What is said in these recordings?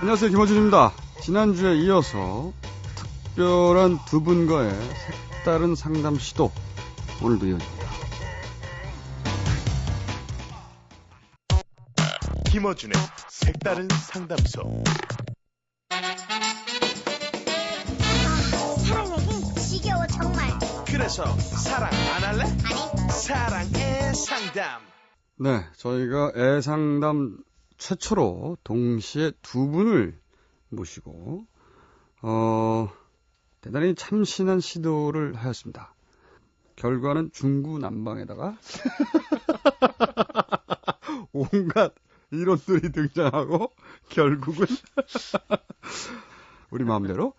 안녕하세요, 김어준입니다. 지난주에 이어서 특별한 두 분과의 색다른 상담 시도 오늘도 이어집니다. 김어준의 색다른 상담소. 사랑 얘긴 지겨워 정말. 그래서 사랑 안 할래? 아니. 사랑의 상담. 네, 저희가 애상담 최초로 동시에 두 분을 모시고 대단히 참신한 시도를 하였습니다. 결과는 중구난방에다가 온갖 이론들이 등장하고 결국은 우리 마음대로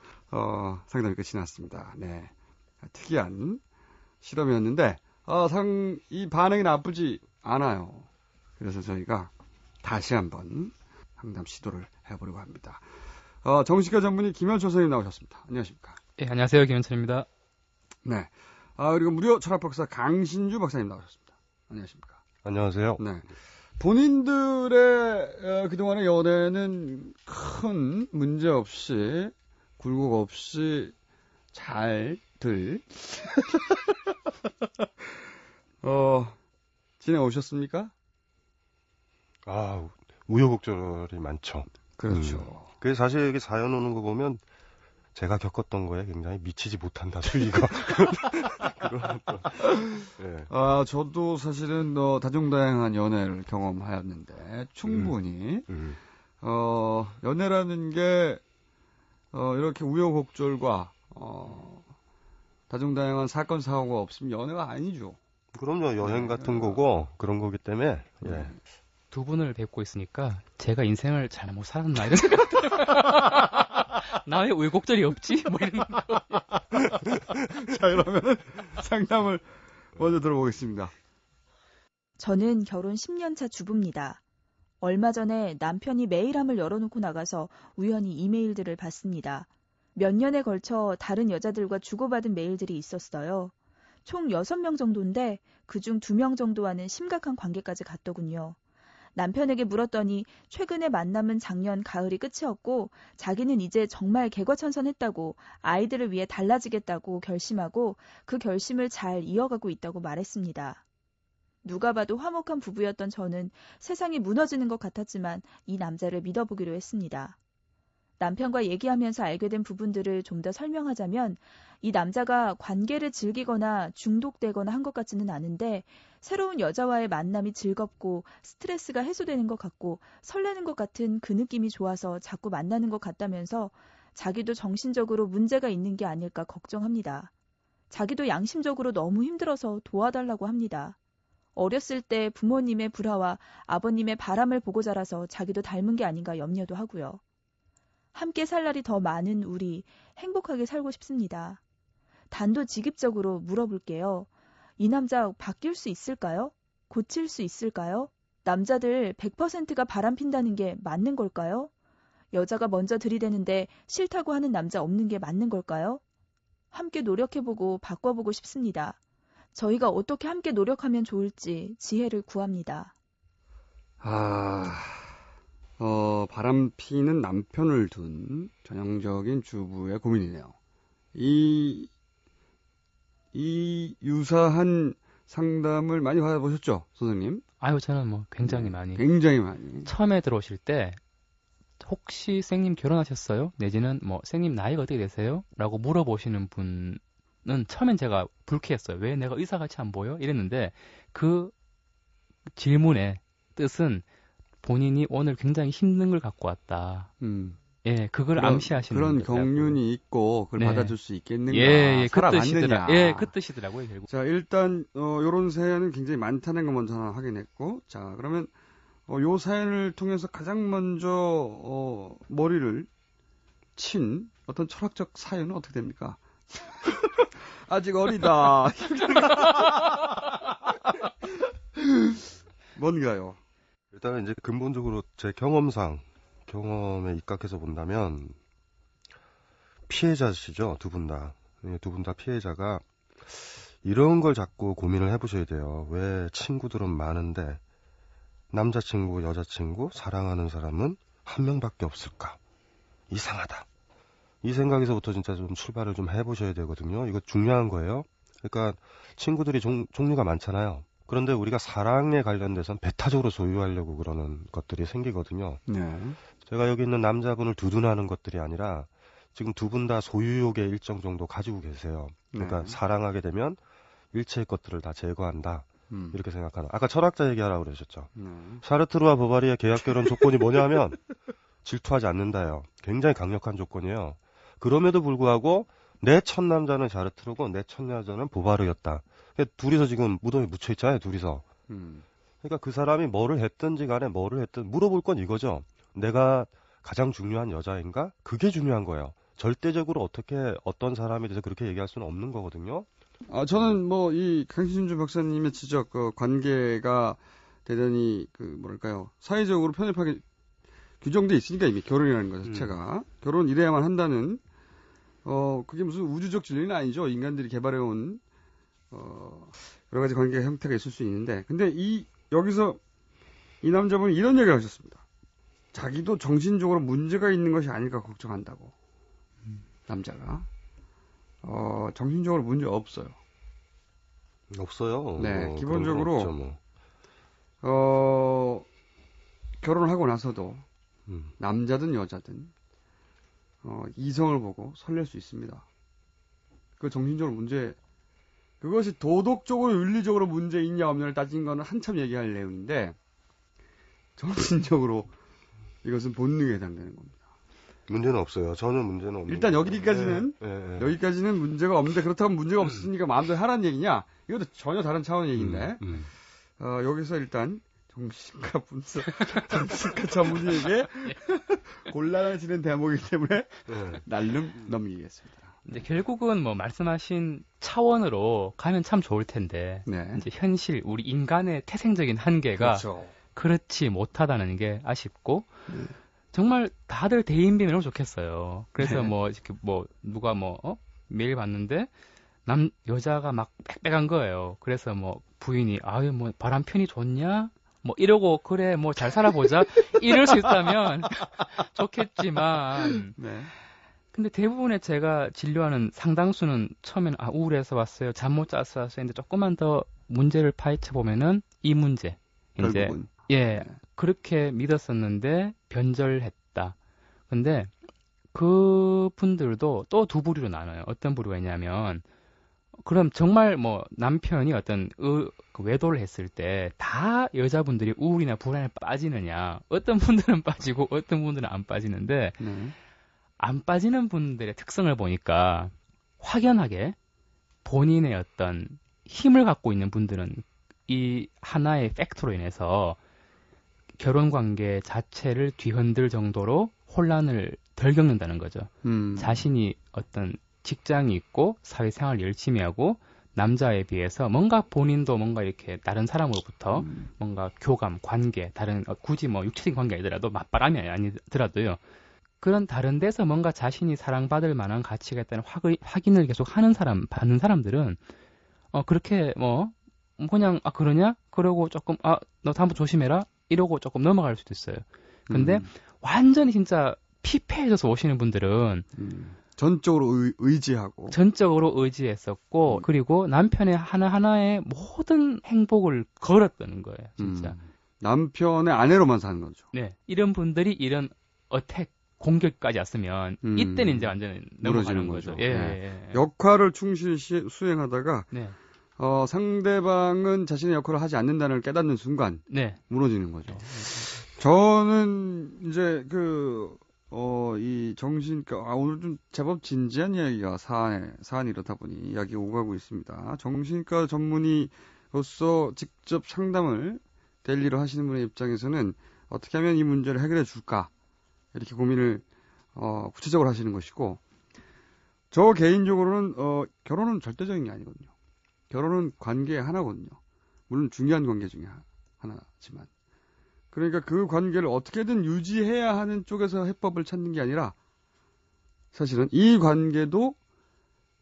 상담이 끝이 났습니다. 네, 특이한 실험이었는데 이 반응이 나쁘지 않아요. 그래서 저희가 다시 한번 상담 시도를 해보려고 합니다. 정신과 전문의 김현철 선생님 나오셨습니다. 안녕하십니까? 네, 안녕하세요. 김현철입니다. 네. 그리고 무료 철학 박사 강신주 박사님 나오셨습니다. 안녕하십니까? 안녕하세요. 네. 본인들의 그동안의 연애는 큰 문제 없이 굴곡 없이 잘들 지내오셨습니까? 우여곡절이 많죠. 그렇죠. 그래서 사실 여기 사연 오는 거 보면 제가 겪었던 거에 굉장히 미치지 못한다 수위가. 그런 네. 저도 사실은 다종다양한 연애를 경험하였는데 충분히 연애라는 게 이렇게 우여곡절과 다종다양한 사건 사고가 없으면 연애가 아니죠. 그럼요. 여행 같은 거고 그런 거기 때문에. 예. 두 분을 뵙고 있으니까 제가 인생을 잘못 살았나 이런 생각. 나 왜 우여곡절이 없지? 뭐 이런 거. 자, 그러면 상담을 먼저 들어보겠습니다. 저는 결혼 10년 차 주부입니다. 얼마 전에 남편이 메일함을 열어놓고 나가서 우연히 이메일들을 봤습니다. 몇 년에 걸쳐 다른 여자들과 주고받은 메일들이 있었어요. 총 6명 정도인데 그중 2명 정도와는 심각한 관계까지 갔더군요. 남편에게 물었더니 최근의 만남은 작년 가을이 끝이었고 자기는 이제 정말 개과천선했다고 아이들을 위해 달라지겠다고 결심하고 그 결심을 잘 이어가고 있다고 말했습니다. 누가 봐도 화목한 부부였던 저는 세상이 무너지는 것 같았지만 이 남자를 믿어보기로 했습니다. 남편과 얘기하면서 알게 된 부분들을 좀 더 설명하자면 이 남자가 관계를 즐기거나 중독되거나 한 것 같지는 않은데 새로운 여자와의 만남이 즐겁고 스트레스가 해소되는 것 같고 설레는 것 같은 그 느낌이 좋아서 자꾸 만나는 것 같다면서 자기도 정신적으로 문제가 있는 게 아닐까 걱정합니다. 자기도 양심적으로 너무 힘들어서 도와달라고 합니다. 어렸을 때 부모님의 불화와 아버님의 바람을 보고 자라서 자기도 닮은 게 아닌가 염려도 하고요. 함께 살 날이 더 많은 우리 행복하게 살고 싶습니다. 단도직입적으로 물어볼게요. 이 남자 바뀔 수 있을까요? 고칠 수 있을까요? 남자들 100%가 바람핀다는 게 맞는 걸까요? 여자가 먼저 들이대는데 싫다고 하는 남자 없는 게 맞는 걸까요? 함께 노력해보고 바꿔보고 싶습니다. 저희가 어떻게 함께 노력하면 좋을지 지혜를 구합니다. 바람피는 남편을 둔 전형적인 주부의 고민이네요. 이 유사한 상담을 많이 받아보셨죠, 선생님? 저는 굉장히 많이. 굉장히 많이. 처음에 들어오실 때 혹시 쌩님 결혼하셨어요? 내지는 쌩님 나이가 어떻게 되세요? 라고 물어보시는 분은 처음엔 제가 불쾌했어요. 왜 내가 의사같이 안 보여? 이랬는데 그 질문의 뜻은 본인이 오늘 굉장히 힘든 걸 갖고 왔다. 예, 그걸 암시하시는 그런 거더라고요. 경륜이 있고 그걸 네. 받아줄 수 있겠는가? 예, 그 살아봤느냐? 그 뜻이더라고요, 결국. 자, 일단 요런 사연은 굉장히 많다는 거 먼저 하나 확인했고, 자, 그러면 요 사연을 통해서 가장 먼저 머리를 친 어떤 철학적 사연은 어떻게 됩니까? 아직 어리다. 뭔가요? 일단은 이제 근본적으로 제 경험에 입각해서 본다면 피해자시죠, 두 분 다. 두 분 다 피해자가 이런 걸 자꾸 고민을 해보셔야 돼요. 왜 친구들은 많은데 남자친구, 여자친구, 사랑하는 사람은 한 명밖에 없을까? 이상하다. 이 생각에서부터 진짜 좀 출발을 좀 해보셔야 되거든요. 이거 중요한 거예요. 그러니까 친구들이 종류가 많잖아요. 그런데 우리가 사랑에 관련돼서는 배타적으로 소유하려고 그러는 것들이 생기거든요. 네. 제가 여기 있는 남자분을 두둔하는 것들이 아니라 지금 두 분 다 소유욕의 일정 정도 가지고 계세요. 그러니까 네. 사랑하게 되면 일체의 것들을 다 제거한다. 음. 이렇게 생각하는. 아까 철학자 얘기하라고 그러셨죠. 네. 샤르트르와 보바리의 계약 결혼 조건이 뭐냐면 질투하지 않는다요. 굉장히 강력한 조건이에요. 그럼에도 불구하고 내 첫 남자는 샤르트르고 내 첫 여자는 보바르였다. 둘이서 지금 무덤에 묻혀 있잖아요. 둘이서. 그러니까 그 사람이 뭐를 했든지 간에 뭐를 했든 물어볼 건 이거죠. 내가 가장 중요한 여자인가? 그게 중요한 거예요. 절대적으로 어떻게 어떤 사람에 대해서 그렇게 얘기할 수는 없는 거거든요. 저는 뭐 이 강신주 박사님의 지적, 관계가 대단히 뭐랄까요, 사회적으로 편협하게 규정돼 있으니까 이미 결혼이라는 것 자체가 결혼 이래야만 한다는 그게 무슨 우주적 진리는 아니죠. 인간들이 개발해온 여러 가지 관계 형태가 있을 수 있는데, 근데 여기서 이 남자분이 이런 얘기를 하셨습니다. 자기도 정신적으로 문제가 있는 것이 아닐까 걱정한다고. 남자가 정신적으로 문제 없어요. 없어요. 네, 뭐, 기본적으로 그런 건 없죠, 뭐. 결혼을 하고 나서도 음. 남자든 여자든 이성을 보고 설렐 수 있습니다. 그 정신적으로 그것이 도덕적으로 윤리적으로 문제 있냐 없냐를 따진 거는 한참 얘기할 내용인데, 정신적으로 이것은 본능에 해당되는 겁니다. 문제는 없어요. 전혀 문제는 없는 일단 거예요. 여기까지는 네. 여기까지는 문제가 없는데, 그렇다고 문제가 없으니까 마음대로 하라는 얘기냐? 이것도 전혀 다른 차원의 얘기인데, 여기서 일단 정신과 분석, 정신과 전문의에게 곤란해지는 대목이기 때문에 네. 날름 넘기겠습니다. 이제 결국은 뭐 말씀하신 차원으로 가면 참 좋을 텐데, 네. 이제 현실 우리 인간의 태생적인 한계가 그렇죠. 그렇지 못하다는 게 아쉽고, 정말 다들 대인배면 좋겠어요. 그래서 네. 뭐 이렇게 뭐 누가 메일 봤는데 여자가 막 빽빽한 거예요. 그래서 뭐 부인이 아유 뭐 바람 편이 좋냐? 뭐 이러고 그래 뭐 잘 살아보자 이럴 수 있다면 좋겠지만, 네. 근데 대부분의 제가 진료하는 상당수는 처음에는 우울해서 왔어요, 잠 못 자서 왔어요. 근데 조금만 더 문제를 파헤쳐 보면은 이 문제 이제 결국은. 그렇게 믿었었는데 변절했다. 근데 그 분들도 또 두 부류로 나눠요. 어떤 부류가 있냐면, 그럼 정말 뭐 남편이 어떤 외도를 했을 때 다 여자분들이 우울이나 불안에 빠지느냐? 어떤 분들은 빠지고 어떤 분들은 안 빠지는데, 네. 안 빠지는 분들의 특성을 보니까 확연하게 본인의 어떤 힘을 갖고 있는 분들은 이 하나의 팩트로 인해서 결혼 관계 자체를 뒤흔들 정도로 혼란을 덜 겪는다는 거죠. 자신이 어떤 직장이 있고 사회생활을 열심히 하고 남자에 비해서 뭔가 본인도 뭔가 이렇게 다른 사람으로부터 뭔가 교감, 관계, 다른 굳이 뭐 육체적인 관계 아니더라도 맞바람이 아니더라도요. 그런 다른 데서 뭔가 자신이 사랑받을 만한 가치가 있다는 확인을 계속 받는 사람들은 그렇게 뭐 그냥 그러냐? 그러고 조금 너 다음부터 조심해라. 이러고 조금 넘어갈 수도 있어요. 근데 완전히 진짜 피폐해져서 오시는 분들은 전적으로 의지하고 전적으로 의지했었고, 그리고 남편의 하나하나의 모든 행복을 걸었다는 거예요. 진짜. 남편의 아내로만 사는 거죠. 네, 이런 분들이 이런 공격까지 왔으면 이때는 이제 완전히 넘어가는 거죠. 예. 역할을 충실히 수행하다가 네. 상대방은 자신의 역할을 하지 않는다는 걸 깨닫는 순간 네. 무너지는 거죠. 저는 이제 이 정신과 오늘 좀 제법 진지한 이야기가 사안이 이렇다 보니 이야기 오가고 있습니다. 정신과 전문의로서 직접 상담을 데일리로 하시는 분의 입장에서는 어떻게 하면 이 문제를 해결해 줄까, 이렇게 고민을 구체적으로 하시는 것이고, 저 개인적으로는 결혼은 절대적인 게 아니거든요. 결혼은 관계의 하나거든요. 물론 중요한 관계 중에 하나지만, 그러니까 그 관계를 어떻게든 유지해야 하는 쪽에서 해법을 찾는 게 아니라, 사실은 이 관계도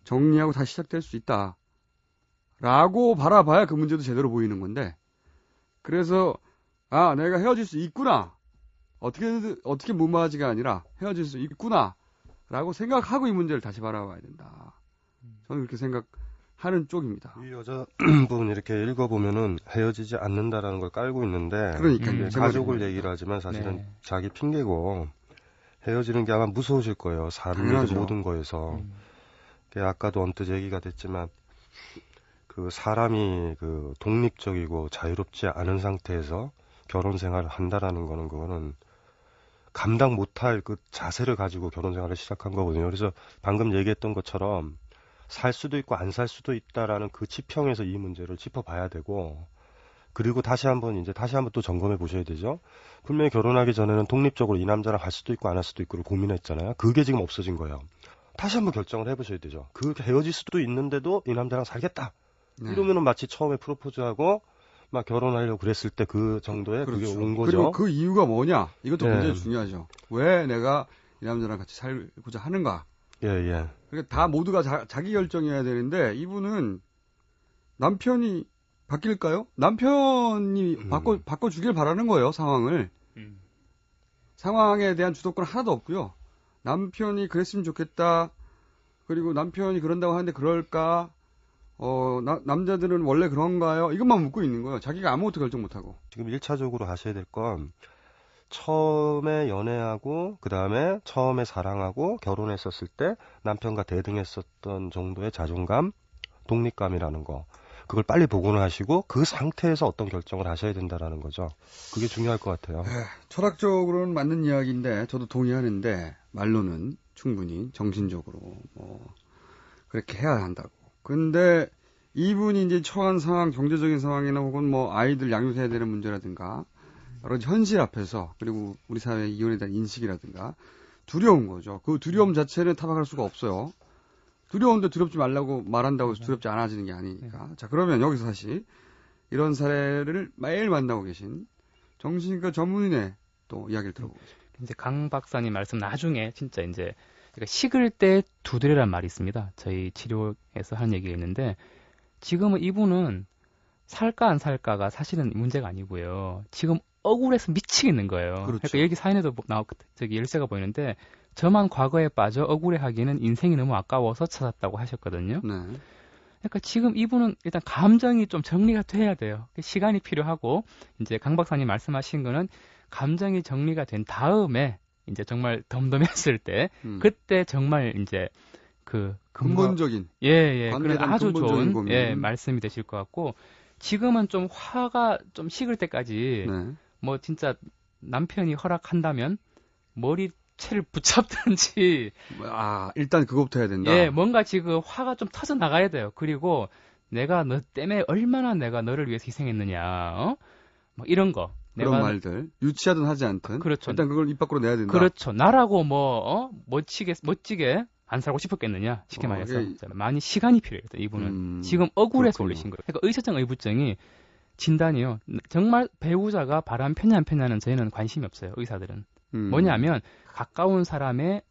정리하고 다시 시작될 수 있다라고 라고 바라봐야 그 문제도 제대로 보이는 건데, 그래서, 아, 내가 헤어질 수 있구나. 어떻게 무마하지가 아니라 헤어질 수 있구나. 라고 생각하고 이 문제를 다시 바라봐야 된다. 저는 그렇게 생각하는 쪽입니다. 이 여자분 이렇게 읽어보면은 헤어지지 않는다라는 걸 깔고 있는데, 그러니까요. 이게 가족을 얘기를 하지만 사실은 네. 자기 핑계고, 헤어지는 게 아마 무서우실 거예요. 삶의 당연하죠. 모든 거에서. 아까도 언뜻 얘기가 됐지만, 그 사람이 그 독립적이고 자유롭지 않은 상태에서 결혼 생활을 한다라는 거는 그거는 감당 못할 그 자세를 가지고 결혼 생활을 시작한 거거든요. 그래서 방금 얘기했던 것처럼 살 수도 있고 안 살 수도 있다라는 그 지평에서 이 문제를 짚어봐야 되고, 그리고 다시 한번 또 점검해 보셔야 되죠. 분명히 결혼하기 전에는 독립적으로 이 남자랑 할 수도 있고 안 할 수도 있고를 고민했잖아요. 그게 지금 없어진 거예요. 다시 한번 결정을 해보셔야 되죠. 그 헤어질 수도 있는데도 이 남자랑 살겠다. 네. 이러면은 마치 처음에 프로포즈하고 막 결혼하려고 그랬을 때 그 정도에 그게 그렇죠. 온 거죠. 그리고 그 이유가 뭐냐? 이것도 네. 굉장히 중요하죠. 왜 내가 이 남자랑 같이 살고자 하는가? 예, 예. 그러니까 다 모두가 자기 결정해야 되는데 이분은 남편이 바뀔까요? 남편이 바꿔주길 바라는 거예요, 상황을. 상황에 대한 주도권 하나도 없고요. 남편이 그랬으면 좋겠다. 그리고 남편이 그런다고 하는데 그럴까? 남자들은 원래 그런가요? 이것만 묻고 있는 거예요. 자기가 아무것도 결정 못하고. 지금 1차적으로 하셔야 될 건 처음에 연애하고 그 다음에 처음에 사랑하고 결혼했었을 때 남편과 대등했었던 정도의 자존감, 독립감이라는 거. 그걸 빨리 복원을 하시고 그 상태에서 어떤 결정을 하셔야 된다라는 거죠. 그게 중요할 것 같아요. 철학적으로는 맞는 이야기인데 저도 동의하는데 말로는 충분히 정신적으로 그렇게 해야 한다고. 근데 이분이 이제 처한 상황, 경제적인 상황이나 혹은 뭐 아이들 양육해야 되는 문제라든가 여러 가지 현실 앞에서 그리고 우리 사회의 이혼에 대한 인식이라든가 두려운 거죠. 그 두려움 자체는 타박할 수가 없어요. 두려운데 두렵지 말라고 말한다고 해서 두렵지 않아지는 게 아니니까. 자, 그러면 여기서 다시 이런 사례를 매일 만나고 계신 정신과 전문인의 또 이야기를 들어보겠습니다. 이제 강 박사님 말씀 나중에 진짜 이제 그러니까 식을 때 두드레란 말이 있습니다. 저희 치료에서 하는 얘기가 있는데 지금은 이분은 살까 안 살까가 사실은 문제가 아니고요. 지금 억울해서 미치겠는 거예요. 그렇죠. 그러니까 여기 사연에도 저기 열쇠가 보이는데 저만 과거에 빠져 억울해하기는 인생이 너무 아까워서 찾았다고 하셨거든요. 네. 그러니까 지금 이분은 일단 감정이 좀 정리가 돼야 돼요. 시간이 필요하고 이제 강 박사님 말씀하신 거는 감정이 정리가 된 다음에 이제 정말 덤덤했을 때 그때 정말 이제 그 근본적인 그런 관계에 대한 아주 근본적인 좋은 고민. 말씀이 되실 것 같고 지금은 좀 화가 좀 식을 때까지 네. 뭐 진짜 남편이 허락한다면 머리채를 붙잡든지 일단 그것부터 해야 된다. 뭔가 지금 화가 좀 터져 나가야 돼요. 그리고 내가 너 때문에 얼마나 내가 너를 위해서 희생했느냐, 뭐 이런 거. 그런 말들 유치하든 하지 않든 그렇죠. 일단 그걸 입 밖으로 내야 된다. 그렇죠. 나라고 멋지게 안 살고 싶었겠느냐 쉽게 말해서 이게- 많이 시간이 필요해요. 이분은 지금 억울해서 그렇군요. 올리신 거예요. 그러니까 의사증 의부증이 진단이요. 정말 배우자가 바람 펴냐 안 펴냐는 저희는 관심이 없어요. 의사들은 뭐냐면 가까운 사람의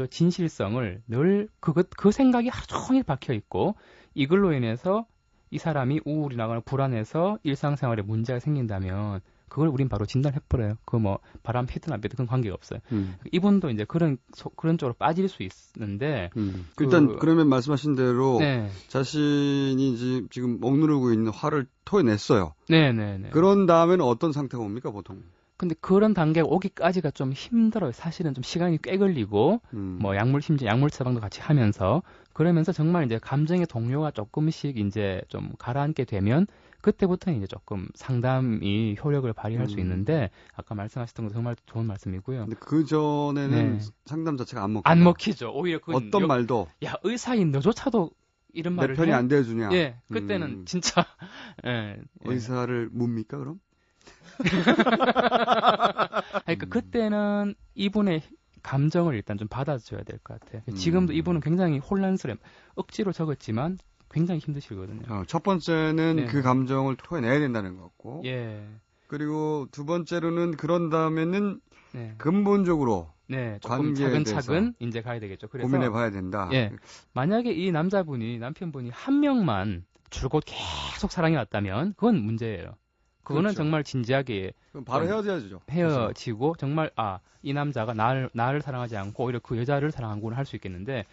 진실성을 늘 그 생각이 하루 종일 박혀 있고 이걸로 인해서 이 사람이 우울이 나거나 불안해서 일상생활에 문제가 생긴다면 그걸 우린 바로 진단해버려요. 바람 피든 안 피든 그건 관계가 없어요. 이분도 이제 그런 쪽으로 빠질 수 있는데. 일단 그러면 말씀하신 대로 네. 자신이 지금 억누르고 있는 화를 토해냈어요. 네네네. 그런 다음에는 어떤 상태가 옵니까 보통? 근데 그런 단계가 오기까지가 좀 힘들어요. 사실은 좀 시간이 꽤 걸리고, 심지어 약물 처방도 같이 하면서, 그러면서 정말 이제 감정의 동요가 조금씩 이제 좀 가라앉게 되면, 그때부터는 이제 조금 상담이 효력을 발휘할 수 있는데, 아까 말씀하셨던 거 정말 좋은 말씀이고요. 근데 그 전에는 상담 자체가 안 먹히죠. 안 먹히죠. 오히려 어떤 말도. 야, 의사인 너조차도 이런 내 말을 편이 해? 안 대해주냐. 그때는 진짜, 의사를 뭡니까 그럼? 그러니까 그때는 이분의 감정을 일단 좀 받아줘야 될 것 같아요. 지금도 이분은 굉장히 혼란스러워. 억지로 적었지만 굉장히 힘드시거든요. 첫 번째는 그 감정을 토해내야 된다는 것 같고. 그리고 두 번째로는 그런 다음에는 근본적으로 조금 차근차근 이제 가야 되겠죠. 그래서 고민해봐야 된다. 만약에 이 남자분이 남편분이 한 명만 줄곧 계속 사랑해 왔다면 그건 문제예요. 그거는 그렇죠. 정말 진지하게 그럼 바로 헤어져야죠. 헤어지고 정말 이 남자가 나를 사랑하지 않고 오히려 그 여자를 사랑하고는 할 수 있겠는데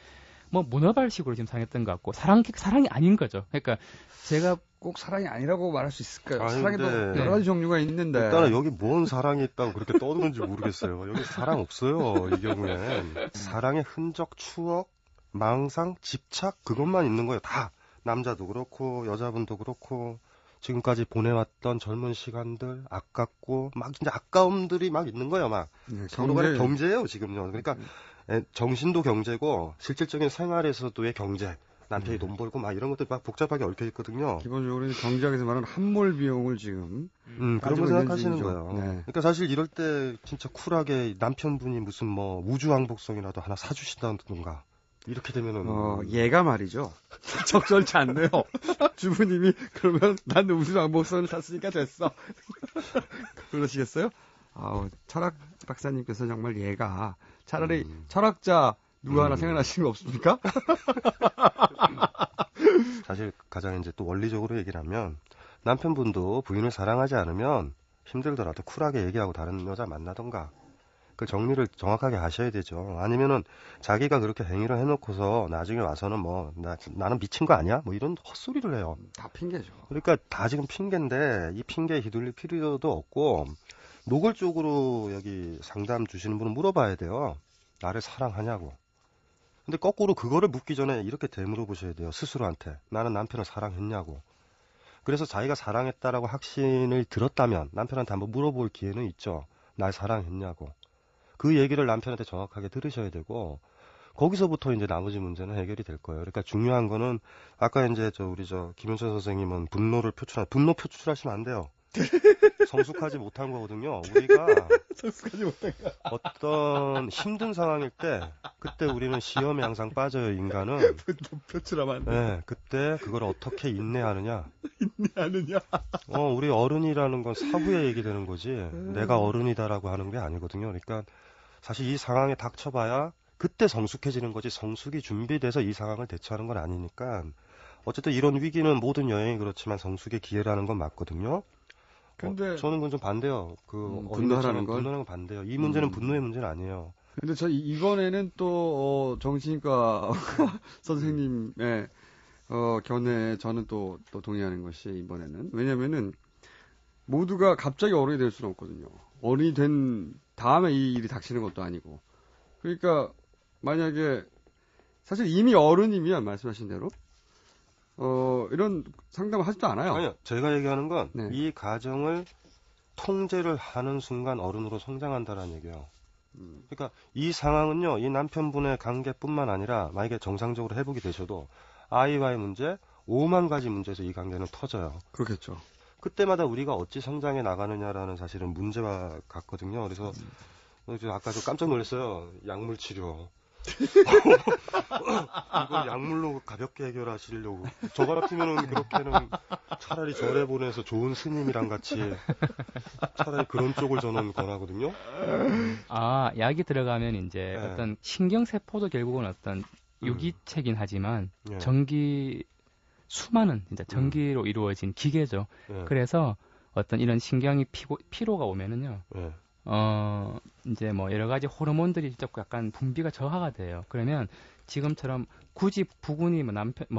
뭐 문어발식으로 지금 사랑했던 것 같고 사랑이 아닌 거죠. 그러니까 제가 꼭 사랑이 아니라고 말할 수 있을까요? 아니, 사랑에도 근데 여러 가지 종류가 있는데. 일단은 여기 뭔 사랑이 있다고 그렇게 떠드는지 모르겠어요. 여기 사랑 없어요. 이 경우엔 사랑의 흔적, 추억, 망상, 집착 그것만 있는 거예요. 다 남자도 그렇고 여자분도 그렇고 지금까지 보내왔던 젊은 시간들 아깝고 막 진짜 아까움들이 막 있는 거예요. 막 네, 서로 간에 경제예요 지금요. 그러니까 정신도 경제고 실질적인 생활에서도의 경제. 남편이 돈 벌고 막 이런 것들 막 복잡하게 얽혀 있거든요. 기본적으로 경제학에서 말하는 함몰 비용을 지금 그런 거 따지고 생각하시는 있는 거예요. 중이죠. 네. 그러니까 사실 이럴 때 진짜 쿨하게 남편분이 무슨 뭐 우주왕복성이라도 하나 사주신다든가 이렇게 되면은 얘가 말이죠. 적절치 않네요. 주부님이 그러면 난 우주왕복선을 샀으니까 됐어. 그러시겠어요? 철학 박사님께서 정말 얘가 차라리 철학자 누가 하나 생각나시는 거 없습니까? 사실 가장 이제 또 원리적으로 얘기를 하면 남편분도 부인을 사랑하지 않으면 힘들더라도 쿨하게 얘기하고 다른 여자 만나던가 그 정리를 정확하게 하셔야 되죠. 아니면은 자기가 그렇게 행위를 해놓고서 나중에 와서는 뭐 나는 미친 거 아니야? 뭐 이런 헛소리를 해요. 다 핑계죠. 그러니까 다 지금 핑계인데 이 핑계에 휘둘릴 필요도 없고 노골적으로 여기 상담 주시는 분은 물어봐야 돼요. 나를 사랑하냐고. 근데 거꾸로 그거를 묻기 전에 이렇게 되물어보셔야 돼요. 스스로한테. 나는 남편을 사랑했냐고. 그래서 자기가 사랑했다라고 확신을 들었다면 남편한테 한번 물어볼 기회는 있죠. 날 사랑했냐고. 그 얘기를 남편한테 정확하게 들으셔야 되고 거기서부터 이제 나머지 문제는 해결이 될 거예요. 그러니까 중요한 거는 아까 이제 우리 김현철 선생님은 분노 표출하시면 안 돼요. 성숙하지 못한 거거든요. 우리가 성숙하지 못한 거. 어떤 힘든 상황일 때 그때 우리는 시험에 항상 빠져요. 인간은. 표출하면 안 돼. 네, 그때 그걸 어떻게 인내하느냐. 인내하느냐. 우리 어른이라는 건 사후에 얘기되는 거지. 내가 어른이다라고 하는 게 아니거든요. 그러니까 사실 이 상황에 닥쳐봐야 그때 성숙해지는 거지. 성숙이 준비돼서 이 상황을 대처하는 건 아니니까. 어쨌든 이런 위기는 모든 여행이 그렇지만 성숙의 기회라는 건 맞거든요. 근데 저는 그건 좀 반대요. 분노하라는 건? 분노하는 건 반대요. 이 문제는 분노의 문제는 아니에요. 근데 저 이번에는 또 정신과 선생님의 견해에 저는 또 동의하는 것이 이번에는 왜냐면은 모두가 갑자기 어른이 될 수는 없거든요. 어른이 된 다음에 이 일이 닥치는 것도 아니고. 그러니까 만약에 사실 이미 어른이면 말씀하신 대로 이런 상담을 하지도 않아요. 아니요. 제가 얘기하는 건 이 네. 가정을 통제를 하는 순간 어른으로 성장한다는 얘기예요. 그러니까 이 상황은요. 이 남편분의 관계뿐만 아니라 만약에 정상적으로 회복이 되셔도 아이와의 문제, 5만 가지 문제에서 이 관계는 터져요. 그렇겠죠. 그때마다 우리가 어찌 성장해 나가느냐라는 사실은 문제와 같거든요. 그래서 아까 저 깜짝 놀랐어요. 약물 치료. 이걸 약물로 가볍게 해결하시려고. 저 같으면은 그렇게는 차라리 절에 보내서 좋은 스님이랑 같이 차라리 그런 쪽을 저는 권하거든요. 약이 들어가면 이제 네. 어떤 신경세포도 결국은 어떤 유기체긴 하지만 예. 수많은 진짜 전기로 이루어진 기계죠. 예. 그래서 어떤 이런 신경이 피로가 오면은요. 예. 이제 뭐 여러 가지 호르몬들이 자꾸 약간 분비가 저하가 돼요. 그러면 지금처럼 굳이 부군이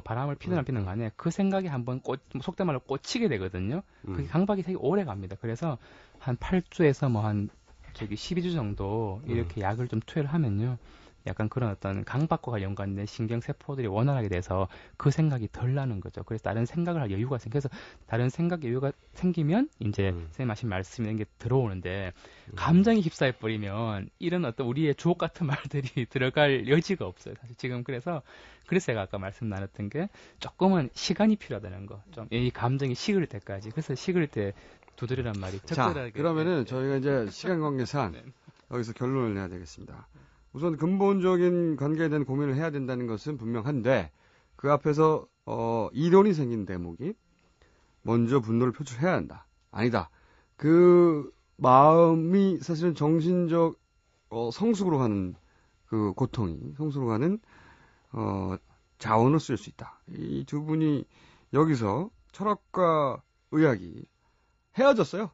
바람을 피든 안 피든 간에 그 생각이 한번 속된 말로 꽂히게 되거든요. 그게 강박이 되게 오래 갑니다. 그래서 한 8주에서 한 12주 정도 이렇게 약을 좀 투여를 하면요. 약간 그런 어떤 강박과 연관된 신경세포들이 원활하게 돼서 그 생각이 덜 나는 거죠. 그래서 다른 생각을 할 여유가 생겨서 다른 생각 여유가 생기면 이제 선생님 하신 말씀 이런 게 들어오는데 감정이 휩싸여 버리면 이런 어떤 우리의 주옥 같은 말들이 들어갈 여지가 없어요. 사실 지금 그래서 제가 아까 말씀 나눴던 게 조금은 시간이 필요하다는 거. 좀 이 감정이 식을 때까지. 그래서 식을 때 두드리란 말이 자, 그러면은 저희가 이제 시간 관계상 여기서 결론을 내야 되겠습니다. 우선 근본적인 관계에 대한 고민을 해야 된다는 것은 분명한데 그 앞에서 이론이 생긴 대목이 먼저 분노를 표출해야 한다. 아니다. 그 마음이 사실은 정신적 성숙으로 가는 그 고통이 성숙으로 가는 자원을 쓸 수 있다. 이 두 분이 여기서 철학과 의학이 헤어졌어요.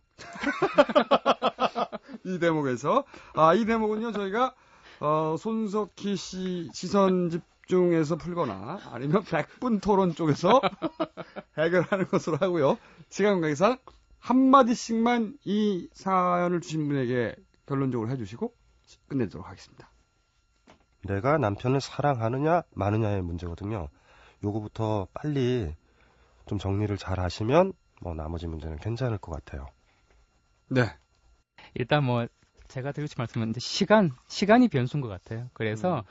이 대목에서. 이 대목은요, 저희가, 손석희 씨 시선 집중해서 풀거나 아니면 100분 토론 쪽에서 해결하는 것으로 하고요. 시간 관계상 한마디씩만 이 사연을 주신 분에게 결론적으로 해주시고 끝내도록 하겠습니다. 내가 남편을 사랑하느냐 마느냐의 문제거든요. 요거부터 빨리 좀 정리를 잘 하시면 뭐 나머지 문제는 괜찮을 것 같아요. 네. 일단 뭐 제가 드리고 싶은 말씀은 이제 시간이 변수인 것 같아요. 그래서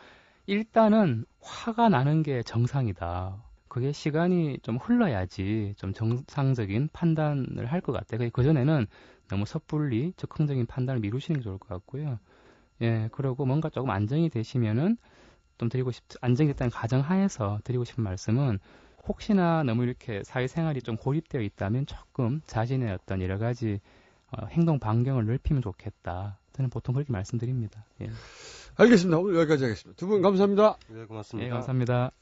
일단은 화가 나는 게 정상이다. 그게 시간이 좀 흘러야지 좀 정상적인 판단을 할 것 같아요. 그전에는 너무 섣불리 즉흥적인 판단을 미루시는 게 좋을 것 같고요. 예, 그리고 뭔가 조금 안정이 되시면은 좀 안정이 됐다는 가정하에서 드리고 싶은 말씀은 혹시나 너무 이렇게 사회생활이 좀 고립되어 있다면 조금 자신의 어떤 여러 가지 행동 반경을 넓히면 좋겠다. 저는 보통 그렇게 말씀드립니다. 예. 알겠습니다. 오늘 여기까지 하겠습니다. 두 분 감사합니다. 네, 고맙습니다. 예, 감사합니다.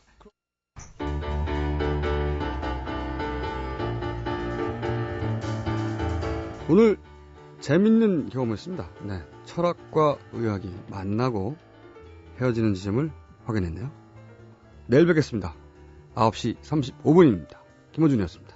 오늘 재밌는 경험이었습니다. 네, 철학과 의학이 만나고 헤어지는 지점을 확인했네요. 내일 뵙겠습니다. 9시 35분입니다. 김호준이었습니다.